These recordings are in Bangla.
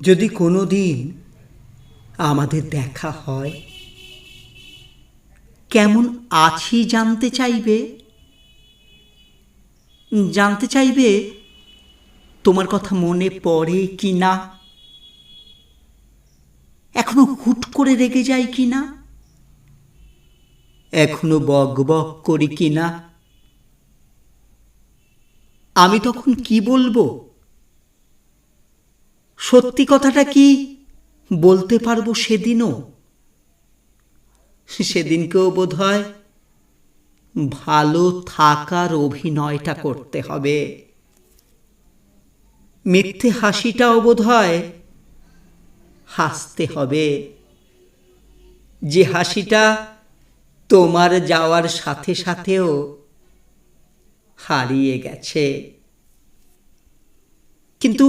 যদি কোনো দিন আমাদের দেখা হয়, কেমন আছি জানতে চাইবে তোমার কথা মনে পড়ে কি না, এখনো হুট করে রেগে যাই কি না, এখনো বক বক করি কি না। আমি তখন কি বলবো? সত্যি কথাটা কি বলতে পারবো সেদিনও? সেদিনকেও বোধহয় ভালো থাকার অভিনয়টা করতে হবে। মিথ্যে হাসিটাও বোধহয় হাসতে হবে, যে হাসিটা তোমার যাওয়ার সাথে সাথেও হারিয়ে গেছে। কিন্তু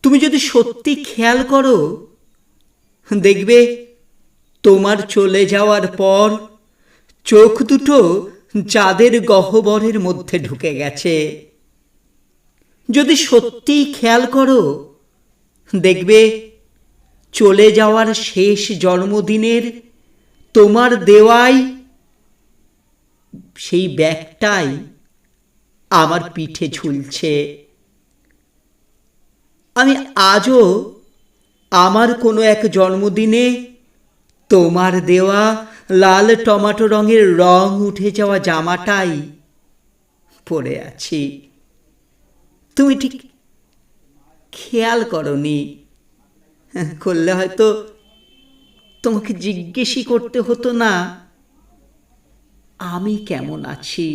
তুমি যদি সত্যি খেয়াল করো, দেখবে তোমার চলে যাওয়ার পর চোখ দুটো চাঁদের গহ্বরের মধ্যে ঢুকে গেছে। যদি সত্যি খেয়াল করো, দেখবে চলে যাওয়ার শেষ জন্মদিনের তোমার দেওয়াই সেই ব্যাগটাই আমার পিঠে ঝুলছে। আমি আজও আমার কোনো এক জন্মদিনে তোমার দেওয়া লাল টমাটো রঙের রং উঠে যাওয়া জামাটাই পরে আছি। তুমি ঠিক খেয়াল করনি, করলে হয়তো তোমাকে জিজ্ঞেসই করতে হতো না আমি কেমন আছি।